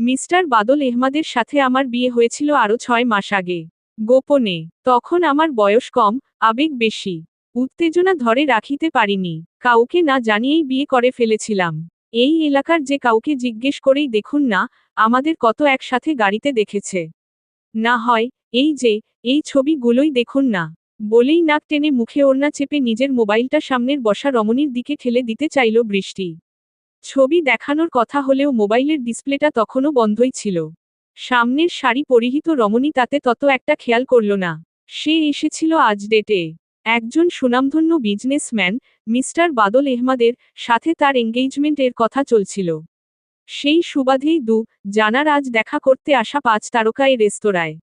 Mister বাদল এহমাদের সাথে আমার বিয়ে হয়েছিল আরও 6 মাস আগে। গোপনে। তখন আমার বয়স কম, আবেগ বেশি। উত্তেজনা ধরে রাখিতে পারিনি। কাউকে না জানিয়েই বিয়ে করে ফেলেছিলাম। এই এলাকার যে কাউকে জিজ্ঞেস করেই দেখুন না, আমাদের কত একসাথে গাড়িতে দেখেছে। না হয়, এই ছবিগুলোই দেখুন না। বলেই নাক টেনে মুখে ওড়না চেপে নিজের মোবাইলটা সামনের বসা রমণীর দিকে ঠেলে দিতে চাইল বৃষ্টি। ছবি দেখানোর কথা হলেও মোবাইলের ডিসপ্লেটা তখনও বন্ধই ছিল। সামনের শাড়ি পরিহিত রমণী তাতে তত একটা খেয়াল করল না। সে এসেছিল আজ ডেটে। একজন সুনামধন্য বিজনেসম্যান, মিস্টার বাদল এহমাদের সাথে তার এঙ্গেজমেন্টের কথা চলছিল। সেই সুবাদেই জানার আজ দেখা করতে আসা 5 তারকা এই রেস্তোরাঁয়।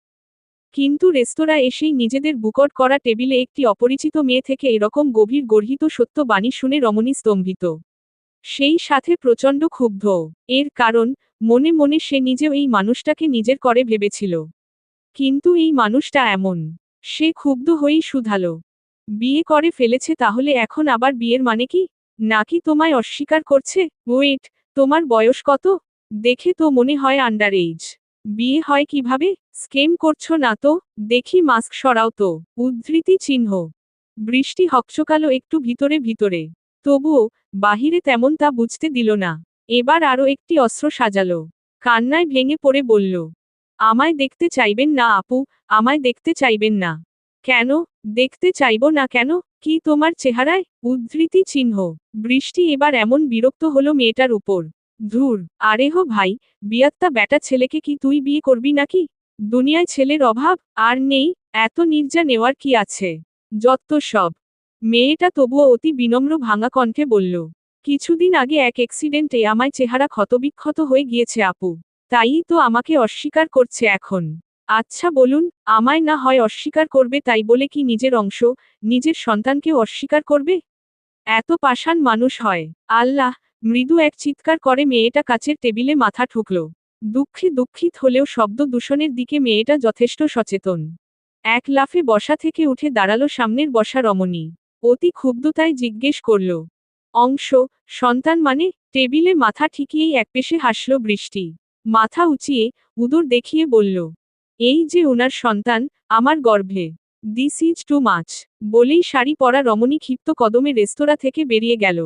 কিন্তু রেস্তোরাঁ এসেই নিজেদের বুকট করা টেবিলে একটি অপরিচিত মেয়ে থেকে এরকম গভীর গর্হিত সত্য বাণী শুনে রমণী স্তম্ভিত। সেই সাথে প্রচণ্ড ক্ষুব্ধ। এর কারণ, মনে মনে সে নিজেও এই মানুষটাকে নিজের করে ভেবেছিল। কিন্তু এই মানুষটা এমন। সে ক্ষুব্ধ হয়েই শুধালো, বিয়ে করে ফেলেছে তাহলে এখন আবার বিয়ের মানে কি? নাকি তোমায় অস্বীকার করছে? ওয়েট, তোমার বয়স কত? দেখে তো মনে হয় আন্ডার এজ। বিয়ে হয় কিভাবে? স্কেম করছো না তো? দেখি মাস্ক সরাও তো। উদ্ধৃতি চিহ্ন। বৃষ্টি হকচকালো একটু ভিতরে ভিতরে। তবুও বাহিরে তেমন তা বুঝতে দিল না। এবার আরও একটি অস্ত্র সাজালো। কান্নায় ভেঙে পড়ে বলল, আমায় দেখতে চাইবেন না আপু, আমায় দেখতে চাইবেন না। কেন? দেখতে চাইব না কেন? কি তোমার চেহারায়? উদ্ধৃতি চিহ্ন। বৃষ্টি এবার এমন বিরক্ত হলো মেয়েটার উপর। ধুর, আরে হো ভাই, বিয়াত্তা ব্যাটা ছেলেকে কি তুই বিয়ে করবি নাকি? দুনিয়ায় ছেলের অভাব আর নেই, এত নির্জা নেওয়ার কি আছে? যত সব। মেয়েটা তবুও অতি বিনম্র ভাঙা কণ্ঠে বলল, কিছুদিন আগে এক অ্যাক্সিডেন্টে আমায় চেহারা ক্ষতবিক্ষত হয়ে গিয়েছে আপু। তাই তো আমাকে অস্বীকার করছে এখন। আচ্ছা বলুন, আমায় না হয় অস্বীকার করবে তাই বলে কি নিজের অংশ, নিজের সন্তানকেও অস্বীকার করবে? এত পাষাণ মানুষ হয়? আল্লাহ! মৃদু এক চিৎকার করে মেয়েটা কাচের টেবিলে মাথা ঠুকল। দুঃখিত হলেও শব্দ দূষণের দিকে মেয়েটা যথেষ্ট সচেতন। এক লাফে বসা থেকে উঠে দাঁড়ালো সামনের বসা রমণী। অতি ক্ষুব্ধতায় জিজ্ঞেস করল, অংশ, সন্তান মানে? টেবিলে মাথা ঠেকিয়েই একপেশে হাসল বৃষ্টি। মাথা উঁচিয়ে, উদর দেখিয়ে বলল, এই যে ওনার সন্তান, আমার গর্ভে। This is too much. বলেই শাড়ি পরা রমণী ক্ষিপ্ত কদমে রেস্তোরাঁ থেকে বেরিয়ে গেল।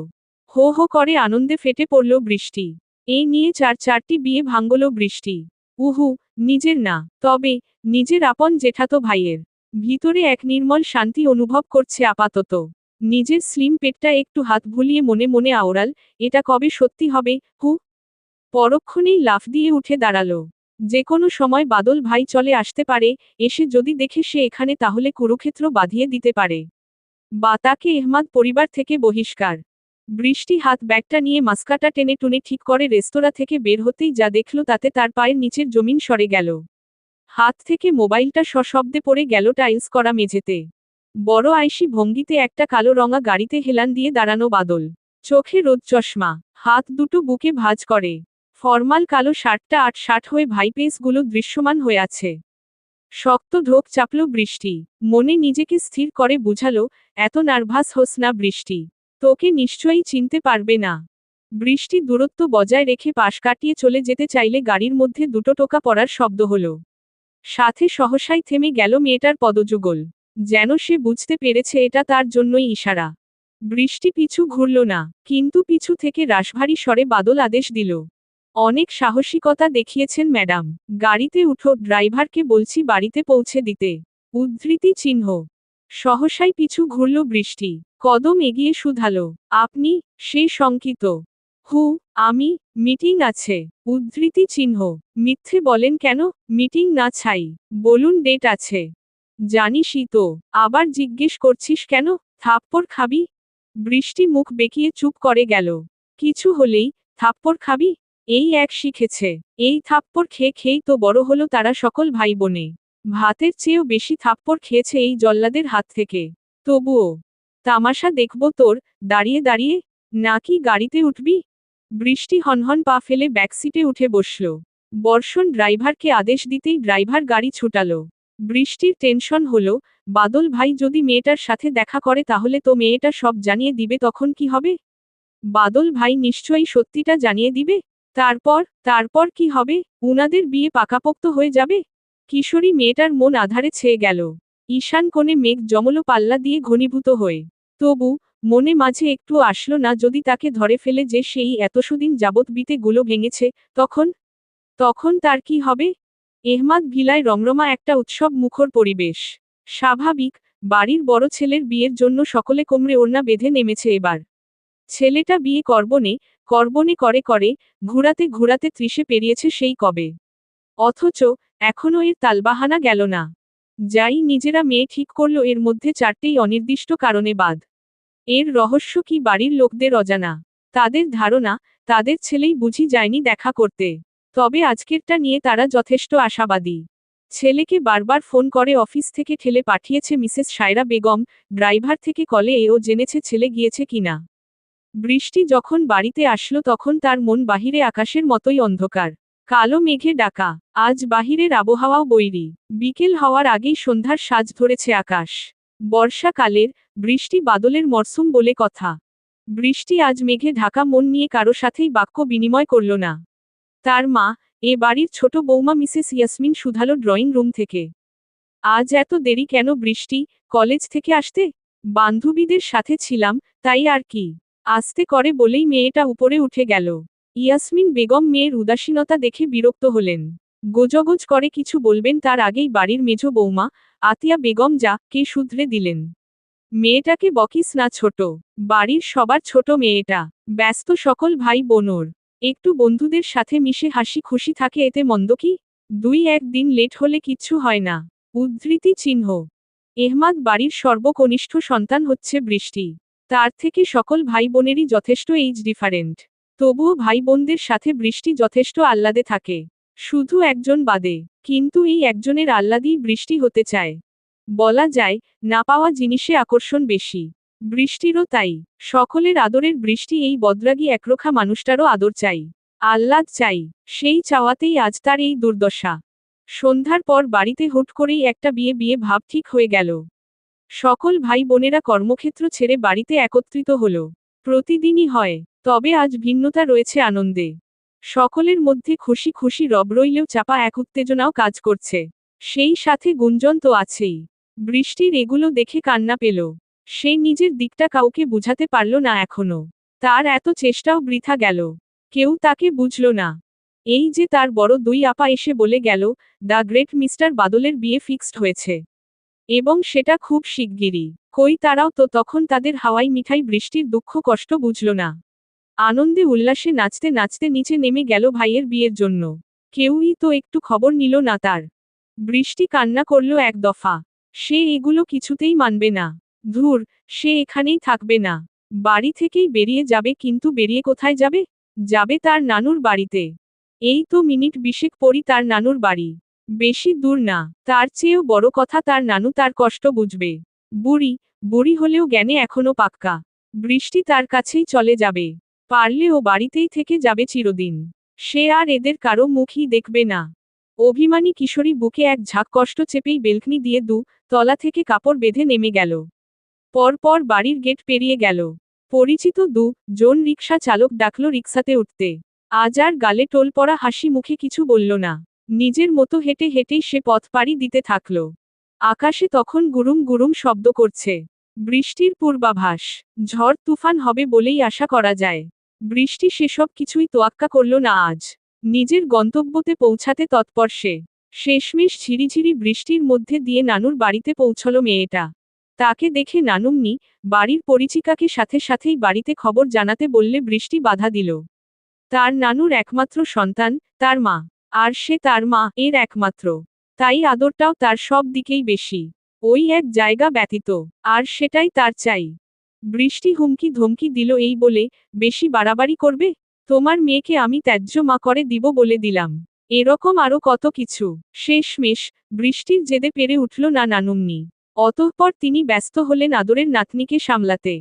হো হো করে আনন্দে ফেটে পড়ল বৃষ্টি। এই নিয়ে চারটি বিয়ে ভাঙল বৃষ্টি। উহু, নিজের না, তবে নিজের আপন জেঠাতো ভাইয়ের। ভিতরে এক নির্মল শান্তি অনুভব করছে আপাতত। নিজের স্লিম পেটটা একটু হাত ভুলিয়ে মনে মনে আওড়াল, এটা কবে সত্যি হবে? পরক্ষণেই লাফ দিয়ে উঠে দাঁড়ালো। যে কোনো সময় বাদল ভাই চলে আসতে পারে, এসে যদি দেখে সে এখানে তাহলে কুরুক্ষেত্র বাঁধিয়ে দিতে পারে। বা তাকে এহমাদ পরিবার থেকে বহিষ্কার। বৃষ্টি হাত ব্যাগটা নিয়ে মাস্কাটা টেনে টুনে ঠিক করে রেস্তোরাঁ থেকে বের হতেই যা দেখল তাতে তার পায়ের নিচের জমিন সরে গেল। হাত থেকে মোবাইলটা সশব্দে পড়ে গেল টাইলস করা মেঝেতে। বড় আইসি ভঙ্গিতে একটা কালো রঙা গাড়িতে হেলান দিয়ে দাঁড়ানো বাদল। চোখে রোদ চশমা, হাত দুটো বুকে ভাঁজ করে। ফরমাল কালো শার্টটা আটসাট হয়ে ভাইপেসগুলো দৃশ্যমান হয়ে আছে। শক্ত ঢোক চাপল বৃষ্টি। মনে নিজেকে স্থির করে বুঝালো, এত নার্ভাস হোস না বৃষ্টি। তোকে নিশ্চয়ই চিনতে পারবে না। বৃষ্টি দূরত্ব বজায় রেখে পাশ কাটিয়ে চলে যেতে চাইলে গাড়ির মধ্যে দুটো টোকা পড়ার শব্দ হলো। সাথে সহসাই থেমে গেল মেয়েটার পদযুগল। যেন সে বুঝতে পেরেছে এটা তার জন্যই ইশারা। বৃষ্টি পিছু ঘুরল না, কিন্তু পিছু থেকে রাশভারী স্বরে বাদল আদেশ দিল, অনেক সাহসিকতা দেখিয়েছেন ম্যাডাম। গাড়িতে উঠো, ড্রাইভারকে বলছি বাড়িতে পৌঁছে দিতে। উদ্ধৃতি চিহ্ন। সহসাই পিছু ঘুরল বৃষ্টি। কদম এগিয়ে শুধালো, আপনি? সে শঙ্কিত। আমি, মিটিং আছে। উদ্ধৃতি চিহ্ন। মিথ্যে বলেন কেন? মিটিং না ছাই, বলুন ডেট আছে। জানিসই তো, আবার জিজ্ঞেস করছিস কেন? থাপ্পড় খাবি? বৃষ্টি মুখ বেঁকিয়ে চুপ করে গেল। কিছু হলেই থাপ্পড় খাবি? এই এক শিখেছে। এই থাপ্পড় খেয়েই তো বড় হলো তারা সকল ভাই বোনে। ভাতের চেয়েও বেশি থাপ্পড় খেয়েছে এই জল্লাদের হাত থেকে। তবুও তামাশা দেখব তোর, দাঁড়িয়ে দাঁড়িয়ে। নাকি গাড়িতে উঠবি? বৃষ্টি হনহন পা ফেলে ব্যাকসিটে উঠে বসল। বর্ষণ ড্রাইভারকে আদেশ দিতেই ড্রাইভার গাড়ি ছুটালো। বৃষ্টির টেনশন হলো, বাদল ভাই যদি মেয়েটার সাথে দেখা করে তাহলে তো মেয়েটা সব জানিয়ে দিবে, তখন কি হবে? বাদল ভাই নিশ্চয়ই সত্যিটা জানিয়ে দিবে। তারপর কি হবে? উনাদের বিয়ে পাকাপোক্ত হয়ে যাবে? কিশোরী মেয়েটার মন আঁধারে ছেয়ে গেল। ঈশান কোণে মেঘ জমল পাল্লা দিয়ে ঘনীভূত হয়ে। তবু মনে মাঝে একটু আসলো না, যদি তাকে ধরে ফেলে যে সেই এতসদিন যাবৎ বিতে গুলো ভেঙেছে, তখন তার কি হবে? এহমাদ ভিলায় রমরমা একটা উৎসব মুখর পরিবেশ। স্বাভাবিক, বাড়ির বড় ছেলের বিয়ের জন্য সকলে কোমরে ওড়না বেঁধে নেমেছে এবার। ছেলেটা বিয়ে করবনে করে ঘুরাতে ঘুরাতে 30 পেরিয়েছে সেই কবে। অথচ এখনো এর তালবাহানা গেল না। যাই নিজেরা মেয়ে ঠিক করল, এর মধ্যে 4টেই অনির্দিষ্ট কারণে বাদ। এর রহস্য কি বাড়ির লোকদের অজানা? তাদের ধারণা, তাদের ছেলেই বুঝি যায়নি দেখা করতে। তবে আজকেরটা নিয়ে তারা যথেষ্ট আশাবাদী। ছেলেকে বারবার ফোন করে অফিস থেকে ঠেলে পাঠিয়েছে মিসেস সায়রা বেগম, ড্রাইভার থেকে কলে এও জেনেছে ছেলে গিয়েছে কিনা। বৃষ্টি যখন বাড়িতে আসলো তখন তার মন বাহিরে আকাশের মতোই অন্ধকার। কালো মেঘে ডাকা। আজ বাহিরের আবহাওয়াও বৈরী। বিকেল হওয়ার আগেই সন্ধ্যার সাজ ধরেছে আকাশ। বর্ষাকালের, বৃষ্টি বাদলের মরশুম বলে কথা। বৃষ্টি আজ মেঘে ঢাকা মন নিয়ে কারো সাথেই বাক্য বিনিময় করল না। তার মা, এ বাড়ির ছোট বৌমা মিসেস ইয়াসমিন শুধালো ড্রয়িং রুম থেকে। আজ এত দেরি কেন বৃষ্টি? কলেজ থেকে আসতে? বান্ধবীদের সাথে ছিলাম, তাই আর কি। আস্তে করে বলেই মেয়েটা উপরে উঠে গেল। ইয়াসমিন বেগম মেয়ের উদাসীনতা দেখে বিরক্ত হলেন। গোজগোজ করে কিছু বলবেন তার আগেই বাড়ির মেজ বৌমা, আতিয়া বেগম কে শুধরে দিলেন। মেয়েটাকে বকিস না ছোট। বাড়ির সবার ছোট মেয়েটা। ব্যস্ত সকল ভাই বোনর। একটু বন্ধুদের সাথে মিশে হাসি খুশি থাকে, এতে মন্দ কি? 2-1 দিন লেট হলে কিচ্ছু হয় না। উদ্ধৃতি চিহ্ন। এহমাদ বাড়ির সর্বকনিষ্ঠ সন্তান হচ্ছে বৃষ্টি। তার থেকে সকল ভাই বোনেরই যথেষ্ট এইজ ডিফারেন্ট। তবুও ভাই বোনদের সাথে বৃষ্টি যথেষ্ট আহ্লাদে থাকে। শুধু একজন বাদে। কিন্তু এই একজনের আহ্লাদেই বৃষ্টি হতে চায়। বলা যায়, না পাওয়া জিনিসে আকর্ষণ বেশি। বৃষ্টিরও তাই। সকলের আদরের বৃষ্টি এই বদরাগী একরোখা মানুষটারও আদর চাই। আহ্লাদ চাই। সেই চাওয়াতেই আজ তার এই দুর্দশা। সন্ধ্যার পর বাড়িতে হুট করেই একটা বিয়ে ভাব ঠিক হয়ে গেল। সকল ভাই বোনেরা কর্মক্ষেত্র ছেড়ে বাড়িতে একত্রিত হল। প্রতিদিনই হয়, তবে আজ ভিন্নতা রয়েছে আনন্দে। সকলের মধ্যে খুশি খুশি রব রইলেও চাপা এক উত্তেজনাও কাজ করছে। সেই সাথে গুঞ্জন তো আছেই। বৃষ্টির এগুলো দেখে কান্না পেল। সে নিজের দিকটা কাউকে বুঝাতে পারল না এখনো। তার এত চেষ্টাও বৃথা গেল। কেউ তাকে বুঝল না। এই যে তার বড় 2 আপা এসে বলে গেল, দ্য গ্রেট মিস্টার বাদলের বিয়ে ফিক্সড হয়েছে। এবং সেটা খুব শিগগিরই। কই তারাও তো তখন তাদের হাওয়াই মিঠাই বৃষ্টির দুঃখ কষ্ট বুঝল না। আনন্দে উল্লাসে নাচতে নাচতে নিচে নেমে গেল ভাইয়ের বিয়ের জন্য। কেউই তো একটু খবর নিল না তার। বৃষ্টি কান্না করল এক দফা। সে এগুলো কিছুতেই মানবে না। ধুর, সে এখানেই থাকবে না। বাড়ি থেকেই বেরিয়ে যাবে, কিন্তু বেরিয়ে কোথায় যাবে? যাবে তার নানুর বাড়িতে। এই তো মিনিট 20 পরই তার নানুর বাড়ি। বেশি দূর না। তার চেয়েও বড় কথা, তার নানু তার কষ্ট বুঝবে। বুড়ি হলেও জ্ঞানে এখনো পাক্কা। বৃষ্টি তার কাছেই চলে যাবে। পারলে ও বাড়িতেই থেকে যাবে চিরদিন। সে আর এদের কারো মুখই দেখবে না। অভিমানী কিশোরী বুকে এক ঝাঁক কষ্ট চেপেই বেলকনি দিয়ে তলা থেকে কাপড় বেঁধে নেমে গেল। পরপর বাড়ির গেট পেরিয়ে গেল। পরিচিত জন রিকশা চালক ডাকল রিকশাতে উঠতে। আজ আর গালে টোল পড়া হাসি মুখে কিছু বলল না। নিজের মতো হেঁটে হেঁটেই সে পথ পাড়ি দিতে থাকল। আকাশে তখন গুরুম গুরুম শব্দ করছে। বৃষ্টির পূর্বাভাস। ঝড় তুফান হবে বলেই আশা করা যায়। বৃষ্টি সেসব কিছুই তোয়াক্কা করল না আজ। নিজের গন্তব্যতে পৌঁছাতে তৎপর সে। শেষমেশ ঝিরিঝিরি বৃষ্টির মধ্যে দিয়ে নানুর বাড়িতে পৌঁছল মেয়েটা। তাকে দেখে নানুমনি, বাড়ির পরিচিকাকে সাথে সাথেই বাড়িতে খবর জানাতে বললে বৃষ্টি বাধা দিল। তার নানুর একমাত্র সন্তান, তার মা। আর সে তার মা এর একমাত্র। তাই আদরটাও তার সব দিকেই বেশি। ওই এক জায়গা ব্যতীত। আর সেটাই তার চাই। বৃষ্টি হুমকি ধমকি দিল এই বলে, বেশি বাড়াবাড়ি করবে? তোমার মেয়েকে আমি ত্যায্য মা করে দিব বলে দিলাম। এরকম আরো কত কিছু। শেষমেশ বৃষ্টির জেদে পেরে উঠল না নানুমনি। অতঃপর তিনি ব্যস্ত হলেন আদরের নাতনিকে সামলাতে।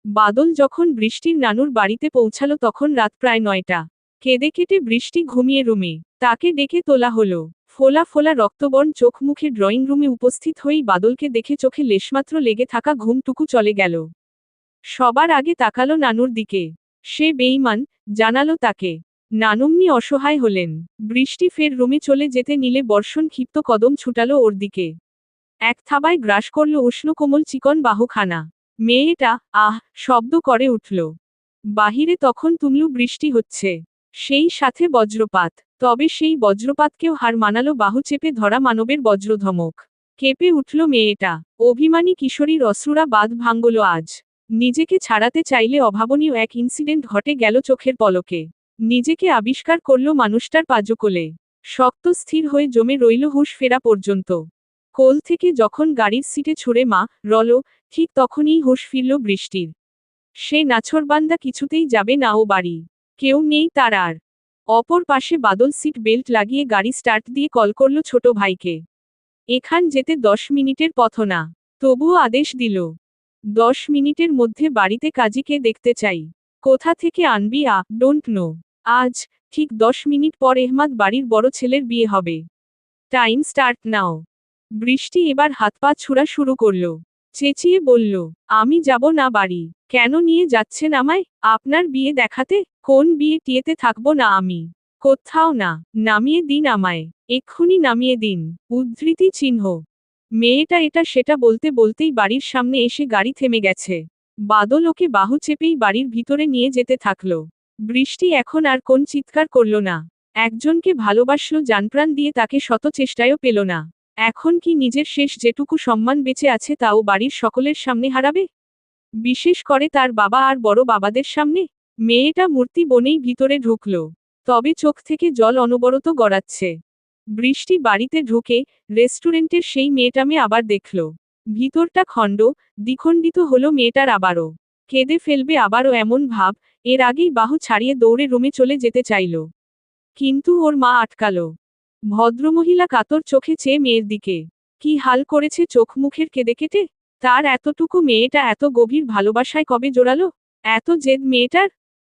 বাদল যখন বৃষ্টির নানুর বাড়িতে পৌঁছালো তখন রাত প্রায় 9টা। কেঁদে কেটে বৃষ্টি ঘুমিয়ে রুমে। তাকে ডেকে তোলা হলো। ফোলা ফোলা রক্তবর্ণ চোখ মুখে ড্রয়িং রুমে উপস্থিত হয়েই বাদলকে দেখে চোখে লেশমাত্র লেগে থাকা ঘুমটুকু চলে গেল। সবার আগে তাকালো নানুর দিকে। সে বেঈমান, জানালো তাকে। নানম্নি অসহায় হলেন। বৃষ্টি ফের রুমে চলে যেতে নিলে বর্ষণ ক্ষিপ্ত কদম ছুটালো ওর দিকে। এক থাবায় গ্রাস করল উষ্ণ কোমল চিকন বাহুখানা। মেয়েটা শব্দ করে উঠল। বাহিরে তখন তুমলু বৃষ্টি হচ্ছে, সেই সাথে বজ্রপাত। তবে সেই বজ্রপাতকেও হার মানালো বাহু চেপে ধরা মানবের বজ্রধমক। কেঁপে উঠল মেয়েটা। অভিমানী কিশোরীর অশ্রুরা বাঁধ ভাঙল আজ। নিজেকে ছাড়াতে চাইলে অভাবনীয় এক ইনসিডেন্ট ঘটে গেল চোখের পলকে। নিজেকে আবিষ্কার করল মানুষটার পাজকোলে। শক্ত স্থির হয়ে জমে রইল হুঁশ ফেরা পর্যন্ত। কোল থেকে যখন গাড়ির সিটে ছুঁড়ে মা রল, ঠিক তখনই হুঁশ ফিরল বৃষ্টির। সে নাছোড়বান্দা কিছুতেই যাবে না ও বাড়ি। কেউ নেই তার আর। অপর পাশে বাদল সিট বেল্ট লাগিয়ে গাড়ি স্টার্ট দিয়ে কল করল ছোট ভাইকে। এখান যেতে 10 মিনিটের পথ না। তবুও আদেশ দিল, 10 মিনিটের মধ্যে বাড়িতে কাজীকে দেখতে চাই। কোথা থেকে আনবি? Don't know. আজ ঠিক 10 মিনিট পর এহমাদ বাড়ির বড় ছেলের বিয়ে হবে। Time start now. বৃষ্টি এবার হাত পা ছুড়া শুরু করল। চেঁচিয়ে বলল, আমি যাব না বাড়ি। কেন নিয়ে যাচ্ছেন আমায়? আপনার বিয়ে দেখাতে? কোন বিয়ে টিয়েতে থাকবো না আমি। কোথাও না। নামিয়ে দিন আমায়। এক্ষুনি নামিয়ে দিন। উদ্ধৃতি চিহ্ন। মেয়েটা এটা সেটা বলতে বলতেই বাড়ির সামনে এসে গাড়ি থেমে গেছে। বাদল ওকে বাহু চেপেই বাড়ির ভিতরে নিয়ে যেতে থাকল। বৃষ্টি এখন আর কোন চিৎকার করল না। একজনকে ভালোবাসল জানপ্রাণ দিয়ে, তাকে শত চেষ্টায়ও পেল না। এখন কি নিজের শেষ যেটুকু সম্মান বেঁচে আছে তাও বাড়ির সকলের সামনে হারাবে? বিশেষ করে তার বাবা আর বড় বাবাদের সামনে? মেয়েটা মূর্তি বনেই ভিতরে ঢুকল। তবে চোখ থেকে জল অনবরত গড়াচ্ছে। বৃষ্টি বাড়িতে ঢুকে রেস্টুরেন্টের সেই মেয়েটামে আবার দেখল। ভিতরটা খণ্ড দ্বিখণ্ডিত হলো মেয়েটার আবারও। কেঁদে ফেলবে আবারও এমন ভাব। এর আগেই বাহু ছাড়িয়ে দৌড়ে রুমে চলে যেতে চাইল। কিন্তু ওর মা আটকালো। ভদ্রমহিলা কাতর চোখে চেয়ে মেয়ের দিকে। কি হাল করেছে চোখ মুখের কেঁদে কেটে। তার এতটুকু মেয়েটা এত গভীর ভালোবাসায় কবে জোড়ালো? এত জেদ মেয়েটার।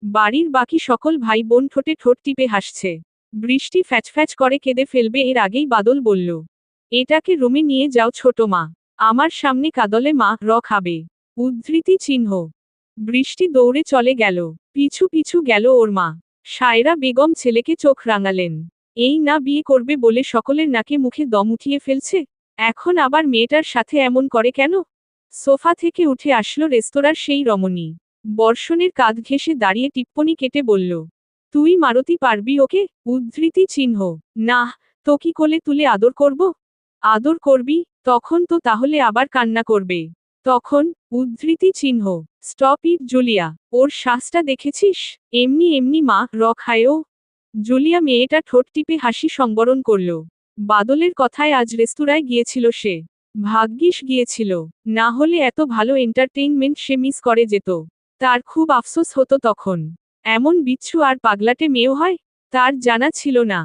বাড়ির বাকি সকল ভাই বোন ঠোঁটে ঠোঁট টিপে হাসছে। বৃষ্টি ফ্যাচফ্যাচ করে কেঁদে ফেলবে এর আগেই বাদল বলল, এটাকে রুমে নিয়ে যাও ছোট মা। আমার সামনে কাঁদলে মা খাবে। উদ্ধৃতি চিহ্ন। বৃষ্টি দৌড়ে চলে গেল। পিছু পিছু গেল ওর মা। সায়রা বেগম ছেলেকে চোখ রাঙালেন। এই না বিয়ে করবে বলে সকলের নাকে মুখে দম উঠিয়ে ফেলছে, এখন আবার মেয়েটার সাথে এমন করে কেন? সোফা থেকে উঠে আসলো রেস্তোরাঁর সেই রমণী। বর্ষণের কাঁধ ঘেঁষে দাঁড়িয়ে টিপ্পনি কেটে বলল, তুই মারতি পারবি ওকে? উদ্ধৃতি চিহ্ন। না, তো কি কোলে তুলে আদর করব? আদর করবি? তখন তো তাহলে আবার কান্না করবে। তখন উদ্ধৃতি চিহ্ন। Stop it Julia. ওর শ্বাসটা দেখেছিস? এমনি এমনি মা খায় ও। জুলিয়া মেয়েটা ঠোঁট টিপে হাসি সংবরণ করল। বাদলের কথায় আজ রেস্তোরাঁয় গিয়েছিল সে। ভাগ্যিস গিয়েছিল, না হলে এত ভালো এন্টারটেইনমেন্ট সে মিস করে যেত। তার খুব আফসোস হতো তখন। এমন বিচ্ছু আর পাগলাটে মেয়েও হয়, তার জানা ছিল না।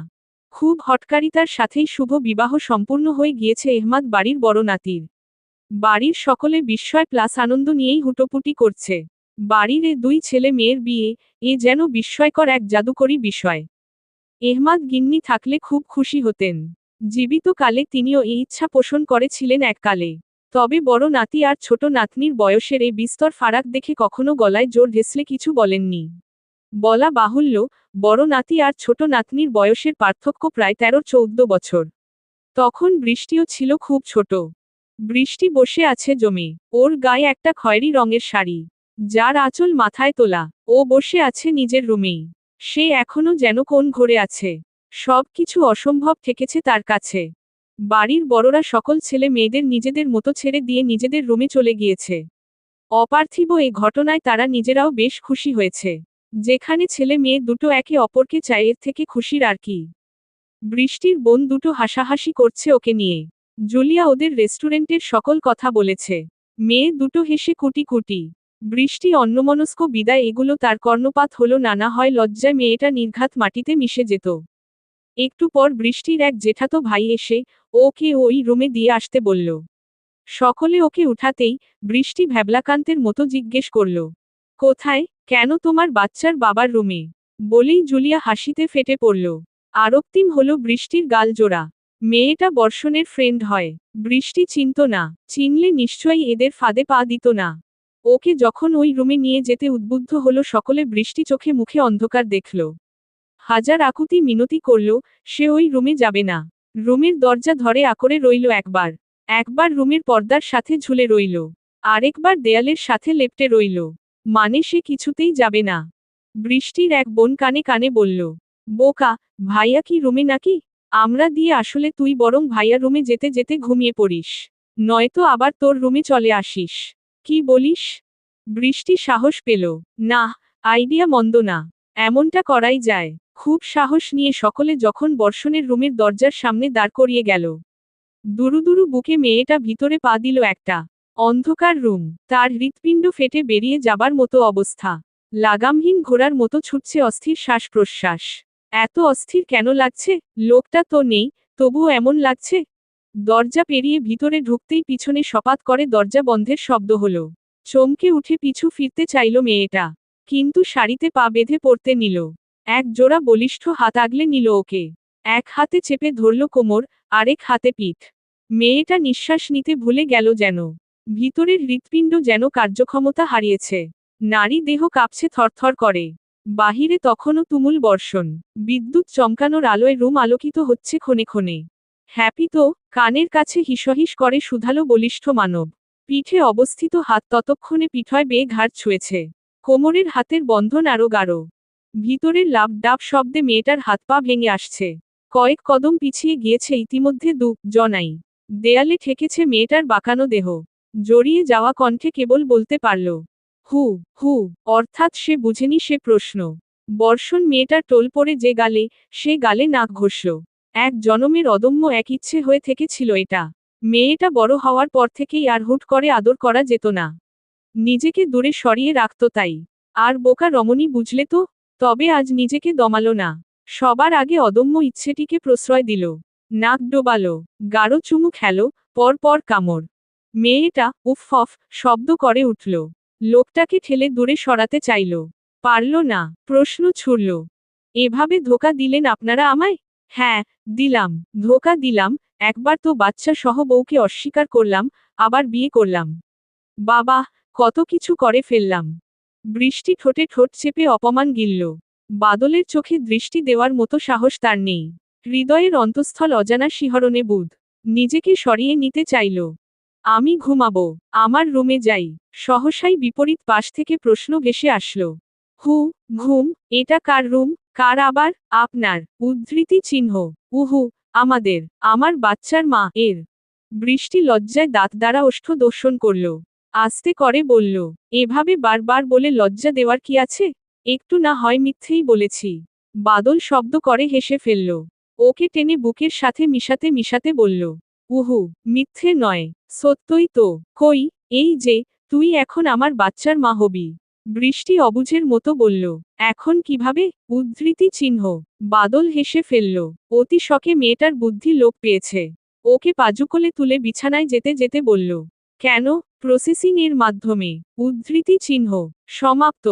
খুব হটকারিতার সাথেই শুভ বিবাহ সম্পূর্ণ হয়ে গিয়েছে এহমাদ বাড়ির বড় নাতির। বাড়ির সকলে বিস্ময় প্লাস আনন্দ নিয়েই হুটোপুটি করছে। বাড়ির এ দুই ছেলে মেয়ের বিয়ে, এ যেন বিস্ময়কর এক জাদুকরী বিষয়। এহমাদ গিন্নি থাকলে খুব খুশি হতেন। জীবিত কালে তিনিও এই ইচ্ছা পোষণ করেছিলেন এককালে। তবে বড় নাতি আর ছোট নাতনির বয়সের এই বিস্তর ফারাক দেখে কখনো গলায় জোর ঢেসলে কিছু বলেননি। বলা বাহুল্য, বড় নাতি আর ছোট নাতনির বয়সের পার্থক্য প্রায় 13-14 বছর। তখন বৃষ্টিও ছিল খুব ছোট। বৃষ্টি বসে আছে জমে। ওর গায়ে একটা খয়েরি রঙের শাড়ি, যার আঁচল মাথায় তোলা। ও বসে আছে নিজের রুমেই। সে এখনো যেন কোন ঘরে আছে। সব কিছু অসম্ভব ঠেকেছে তার কাছে। বাড়ির বড়রা সকল ছেলে মেয়েদের নিজেদের মতো ছেড়ে দিয়ে নিজেদের রুমে চলে গিয়েছে। অপার্থিব এ ঘটনায় তারা নিজেরাও বেশ খুশি হয়েছে। যেখানে ছেলে মেয়ে দুটো একে অপরকে চায়, এর থেকে খুশির আর কি? বৃষ্টির বোন দুটো হাসাহাসি করছে ওকে নিয়ে। জুলিয়া ওদের রেস্টুরেন্টের সকল কথা বলেছে। মেয়ে দুটো হেসে কুটি কুটি। বৃষ্টি অন্যমনস্ক বিদায়, এগুলো তার কর্ণপাত হলো না হয় লজ্জায় মেয়েটা নির্ঘাত মাটিতে মিশে যেত। একটু পর বৃষ্টির এক জেঠাতো ভাই এসে ওকে ওই রুমে দিয়ে আসতে বলল। সকলে ওকে উঠাতেই বৃষ্টি ভ্যাবলাকান্তের মতো জিজ্ঞেস করল, কোথায়? কেন? তোমার বাচ্চার বাবার রুমে। বলেই জুলিয়া হাসিতে ফেটে পড়ল। আরক্তিম হলো বৃষ্টির গাল জোড়া। মেয়েটা বর্ষণের ফ্রেন্ড হয়। বৃষ্টি চিনত না, চিনলে নিশ্চয়ই এদের ফাঁদে পা দিত না। ওকে যখন ওই রুমে নিয়ে যেতে উদ্বুদ্ধ হলো সকলে, বৃষ্টি চোখে মুখে অন্ধকার দেখল। হাজার আকুতি মিনতি করল, সে ওই রুমে যাবে না। রুমের দরজা ধরে আকরে রইল একবার। একবার রুমের পর্দার সাথে ঝুলে রইল। আরেকবার দেয়ালের সাথে লেপ্টে রইল। মানে সে কিছুতেই যাবে না। বৃষ্টির এক বোন কানে কানে বলল, বোকা, ভাইয়া কি রুমে নাকি? আমরা দিয়ে আসলে তুই বরং ভাইয়া রুমে যেতে যেতে ঘুমিয়ে পড়িস। নয়তো আবার তোর রুমে চলে আসিস। কি বলিস? বৃষ্টি সাহস পেল। না, আইডিয়া মন্দ না। এমনটা করাই যায়। খুব সাহস নিয়ে সকলে যখন বর্ষণের রুমের দরজার সামনে দাঁড় করিয়ে গেল। দুরু দুরু বুকে মেয়েটা ভিতরে পা দিল একটা। অন্ধকার রুম, তার হৃৎপিণ্ড ফেটে বেরিয়ে যাবার মতো অবস্থা। লাগামহীন ঘোড়ার মতো ছুটছে অস্থির শ্বাস প্রশ্বাস। এত অস্থির কেন লাগছে? লোকটা তো নেই, তবুও এমন লাগছে। দরজা পেরিয়ে ভিতরে ঢুকতেই পিছনে সপাত করে দরজা বন্ধের শব্দ হলো। চমকে উঠে পিছু ফিরতে চাইল মেয়েটা, কিন্তু শাড়িতে পা বেঁধে পড়তে নিল। এক জোড়া বলিষ্ঠ হাত আগলে নিল ওকে। এক হাতে চেপে ধরল কোমর, আরেক হাতে পিঠ। মেয়েটা নিঃশ্বাস নিতে ভুলে গেল যেন। ভিতরের হৃৎপিণ্ড যেন কার্যক্ষমতা হারিয়েছে। নারী দেহ কাঁপছে থরথর করে। বাহিরে তখনও তুমুল বর্ষণ। বিদ্যুৎ চমকানোর আলোয় রুম আলোকিত হচ্ছে ক্ষণে ক্ষণে। হ্যাপি তো, কানের কাছে হিসহিস করে শুধালো বলিষ্ঠ মানব। পিঠে অবস্থিত হাত ততক্ষণে পিঠয় বেয়ে ঘাড় ছুঁয়েছে। কোমরের হাতের বন্ধন আরও গাঢ়। ভিতরের লাভ ডাব শব্দে মেয়েটার হাত পা ভেঙে আসছে। কয়েক কদম পিছিয়ে গিয়েছে ইতিমধ্যে জনাই। দেয়ালে ঠেকেছে মেয়েটার বাঁকানো দেহ। জড়িয়ে যাওয়া কণ্ঠে কেবল বলতে পারল, হু হু। অর্থাৎ সে বুঝেনি সে প্রশ্ন। বর্ষণ মেয়েটার টোল পড়ে যে গালে, সে গালে নাক ঘষল। এক জনমের অদম্য এক ইচ্ছে হয়ে থেকেছিল এটা। মেয়েটা বড় হওয়ার পর থেকেই আর হুট করে আদর করা যেত না। নিজেকে দূরে সরিয়ে রাখত তাই। আর বোকা রমণী বুঝলে তো? তবে আজ নিজেকে দমালো না। সবার আগে অদম্য ইচ্ছেটিকে প্রশ্রয় দিল। নাক ডোবালো, গাঢ় চুমু খেলো, পর পর কামড়। মেয়েটা উফ অফ শব্দ করে উঠল। লোকটাকে ঠেলে দূরে সরাতে চাইল। পারল না। প্রশ্ন ছুড়ল, এভাবে ধোকা দিলেন আপনারা আমায়? হ্যাঁ, দিলাম। ধোকা দিলাম। একবার তো বাচ্চা সহ বউকে অস্বীকার করলাম, আবার বিয়ে করলাম। বাবা, কত কিছু করে ফেললাম। বৃষ্টি ঠোঁটে ঠোঁট চেপে অপমান গিলল। বাদলের চোখে দৃষ্টি দেওয়ার মতো সাহস তার নেই। হৃদয়ের অন্তঃস্থল অজানা শিহরণে বুধ। নিজেকে সরিয়ে নিতে চাইল। আমি ঘুমাবো, আমার রুমে যাই। সহসাই বিপরীত পাশ থেকে প্রশ্ন ভেসে আসলো, হু, ঘুম? এটা কার রুম? কার আবার? আপনার। উদ্ধৃতি চিহ্ন। উহু, আমাদের। আমার বাচ্চার মা এর। বৃষ্টি লজ্জায় দাঁত দ্বারা ওষ্ঠ দর্শন করল। আস্তে করে বলল, এভাবে বারবার বলে লজ্জা দেওয়ার কি আছে? একটু না হয় মিথ্যেই বলেছি। বাদল শব্দ করে হেসে ফেলল। ওকে টেনে বুকের সাথে মিশাতে মিশাতে বলল, উহু, মিথ্যে নয়, সত্যই তো। কই, এই যে, তুই এখন আমার বাচ্চার মা হবি। বৃষ্টি অবুঝের মতো বলল, এখন কিভাবে? উদ্ধৃতি চিহ্ন। বাদল হেসে ফেলল। অতি শখে মেয়েটার বুদ্ধি লোপ পেয়েছে। ওকে পাজুকোলে তুলে বিছানায় যেতে যেতে বলল, কেন? প্রসেসিং এর মাধ্যমে। উদ্ধৃতি চিহ্ন। সমাপ্ত।